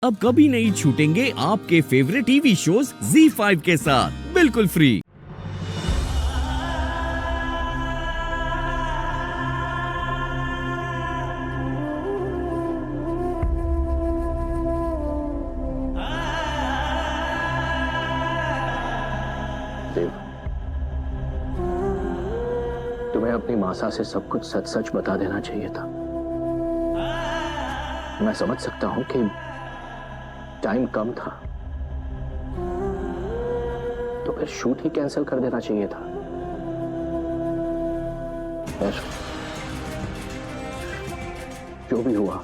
अब कभी नहीं छूटेंगे आपके फेवरेट टीवी शोज ZEE5 के साथ बिल्कुल फ्री। देव, तुम्हें अपनी मासा से सब कुछ सच सच बता देना चाहिए था। मैं समझ सकता हूं कि टाइम कम था, तो फिर शूट ही कैंसिल कर देना चाहिए था। खैर, जो भी हुआ,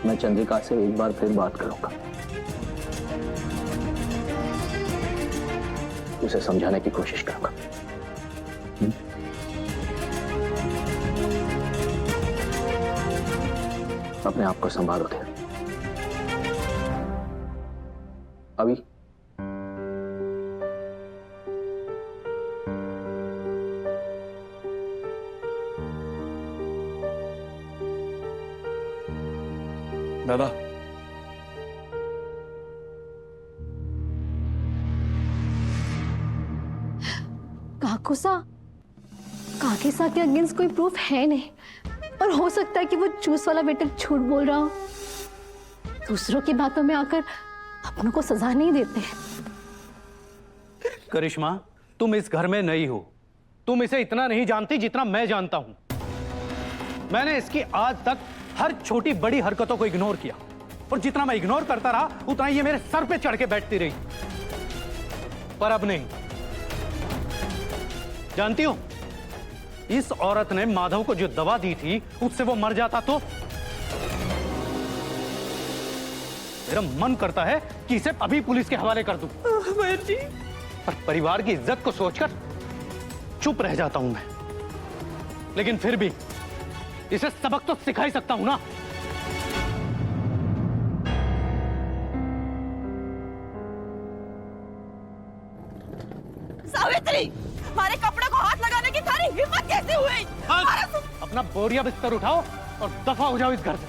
मैं चंद्रिका से एक बार फिर बात करूंगा, उसे समझाने की कोशिश करूंगा। अपने आप को संभालो थे। अभी दादा, काकेसा के अगेंस्ट कोई प्रूफ है नहीं, और हो सकता है कि वो जूस वाला वेटर झूठ बोल रहा हो। दूसरों की बातों में आकर अपनों को सजा नहीं देते। करिश्मा, तुम इस घर में नई हो, तुम इसे इतना नहीं जानती जितना मैं जानता हूं। मैंने इसकी आज तक हर छोटी बड़ी हरकतों को इग्नोर किया, और जितना मैं इग्नोर करता रहा उतना ये मेरे सर पे चढ़ के बैठती रही। पर अब नहीं। जानती हो, इस औरत ने माधव को जो दवा दी थी उससे वो मर जाता तो मेरा मन करता है कि इसे अभी पुलिस के हवाले कर दूं। जी। पर परिवार की इज्जत को सोचकर चुप रह जाता हूं मैं। लेकिन फिर भी इसे सबक तो सिखा ही सकता हूं ना। सावित्री, हमारे कपड़े को हाथ लगाने की थारी हिम्मत कैसे हुई? अपना बोरिया बिस्तर उठाओ और दफा हो जाओ इस घर से।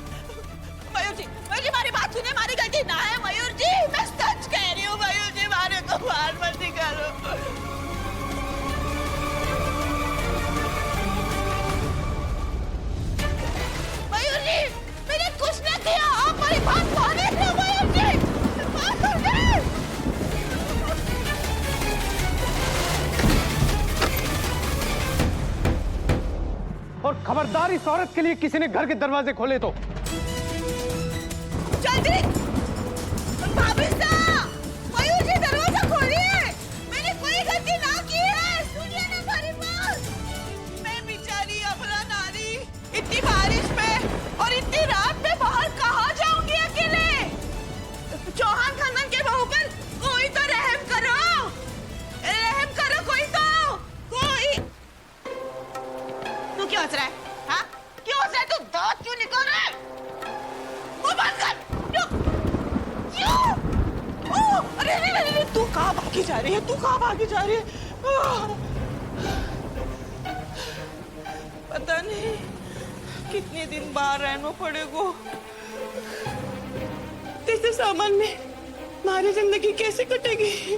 मयूर जी, हमारी बात सुने, हमारी गलती ना है मयूर जी, मैं सच कह रही हूँ मयूर जी, मारे को बाहर मत निकालो। मयूर जी, मैंने कुछ ना किया, आप हमारी बात माने थे मयूर जी। और खबरदार, इस औरत के लिए किसी ने घर के दरवाजे खोले तो जल्दी भाभी साहब, मयूर जी दरवाजा खोलिए, मैंने कोई गलती ना की है, सुनिए ना हमारी बात। मैं बेचारी अबला नारी इतनी बारिश में और इतनी रात में बाहर कहाँ जाऊंगी अकेले? चौहान खानदान के बहू पर कोई तो रहम करो, रहम करो कोई तो, कोई। तू क्यों हंस रहा है? हाँ, क्यों हंस रहा है? तू दांत क्यों निकाल रहा है? मुंह बंद कर। अरे अरे अरे, तू कहाँ भागी जा रही है? तू कहाँ भागी जा रही है? पता नहीं कितने दिन बाहर रहना पड़ेगा। तेरे सामान में हमारी जिंदगी कैसे कटेगी?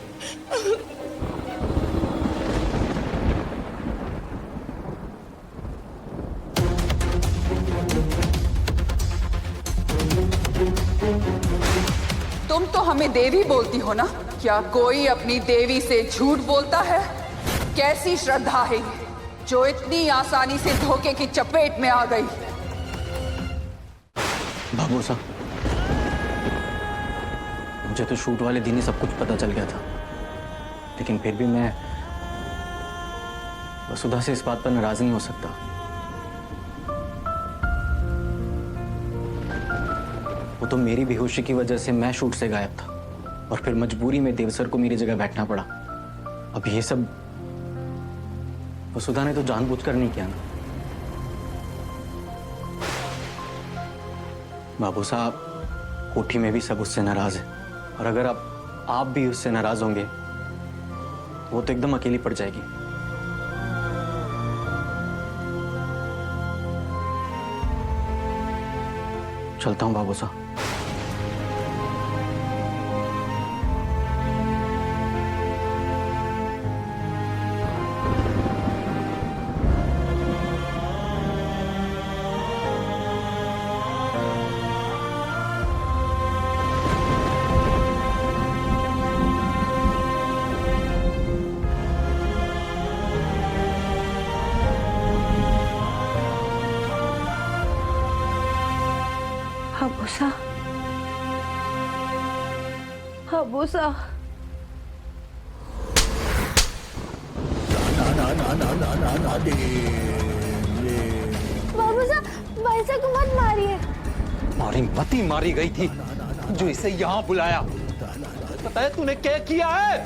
तुम तो हमें देवी बोलती हो ना? क्या कोई अपनी देवी से झूठ बोलता है? कैसी श्रद्धा है जो इतनी आसानी से धोखे की चपेट में आ गई? बाबूसा, मुझे तो शूट वाले दिन ही सब कुछ पता चल गया था, लेकिन फिर भी मैं वसुधा से इस बात पर नाराज नहीं हो सकता। वो तो मेरी बेहोशी की वजह से मैं शूट से गायब था, और फिर मजबूरी में देवसर को मेरी जगह बैठना पड़ा। अब ये सब वसुधा ने तो जानबूझकर नहीं किया ना। बाबू साहब, कोठी में भी सब उससे नाराज है, और अगर आप भी उससे नाराज होंगे वो तो एकदम अकेली पड़ जाएगी। चलता हूँ बाबू साहब। हाबूसा, हाबूसा, बाबूसा, भाईसा को मत मारिए। मारी मती मारी गई थी जो इसे यहाँ बुलाया। पता है तूने क्या किया है?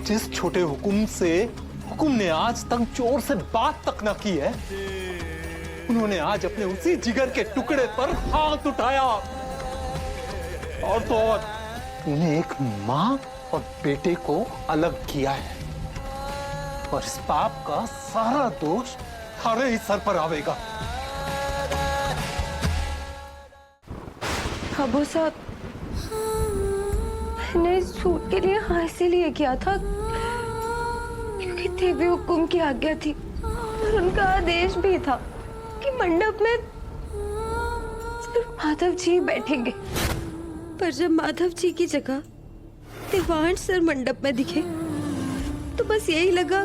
जिस छोटे हुकुम से हुकुम ने आज तक जोर से बात तक न की है, उन्होंने आज अपने उसी जिगर के टुकड़े पर हाथ उठाया। और तो और उन्हें एक माँ और बेटे को अलग किया है, और इस पाप का सारा दोष थारे ही सर पर आवेगा। अबू साहब, मैंने इस सूट के लिए हाँ इसीलिए किया था क्योंकि देवी हुकुम की आज्ञा थी और उनका आदेश भी था कि मंडप में सिर्फ माधव जी बैठेंगे। पर जब माधव जी की जगह देवांश सर मंडप में दिखे तो बस यही लगा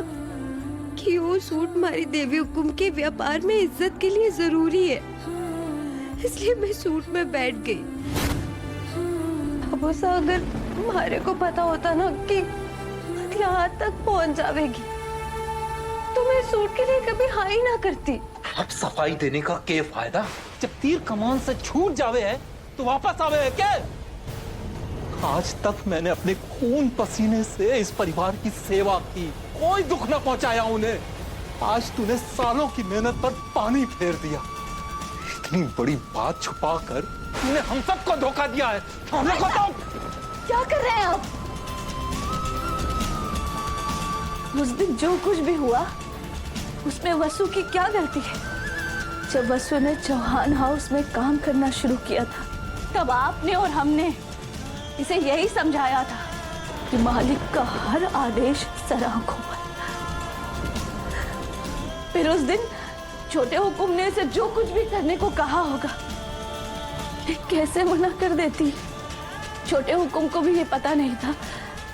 कि वो सूट हमारी देवी हुकुम के व्यापार में इज्जत के लिए जरूरी है, इसलिए मैं सूट में बैठ गई। अब उसा अगर हमारे को पता होता ना कि यहाँ तक पहुंच जाएगी तो मैं सूट के लिए कभी हाँ ही ना करती। अब सफाई देने का क्या फायदा जब तीर कमान से छूट जावे है तो वापस आवे है क्या? आज तक मैंने अपने खून पसीने से इस परिवार की सेवा की, कोई दुख न पहुंचाया उन्हें। आज तूने सालों की मेहनत पर पानी फेर दिया। इतनी बड़ी बात छुपाकर तूने हम सबको धोखा दिया है। हमें बताओ क्या कर रहे हैं आप? उस दिन जो कुछ भी हुआ उसमें वसु की क्या गलती है? जब वसु ने चौहान हाउस में काम करना शुरू किया था तब आपने और हमने इसे यही समझाया था कि मालिक का हर आदेश सरांखों पर। फिर उस दिन छोटे हुकुम ने इसे जो कुछ भी करने को कहा होगा कैसे मना कर देती। छोटे हुकुम को भी ये पता नहीं था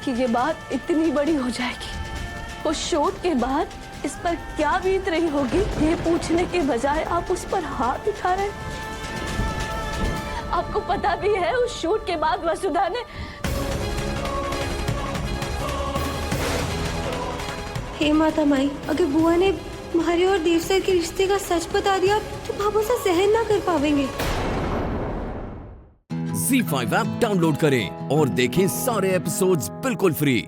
कि ये बात इतनी बड़ी हो जाएगी। उस शूट के बाद इस पर क्या बीत रही होगी ये पूछने के बजाय आप उस पर हाथ उठा रहे। आपको पता भी है उस शूट के बाद वसुधा ने हे माता माई, अगर बुआ ने हमारे और देवसर के रिश्ते का सच बता दिया तो बाबूसा सहन ना कर पावेंगे। Z5 ऐप डाउनलोड करें और देखें सारे एपिसोड्स बिल्कुल फ्री।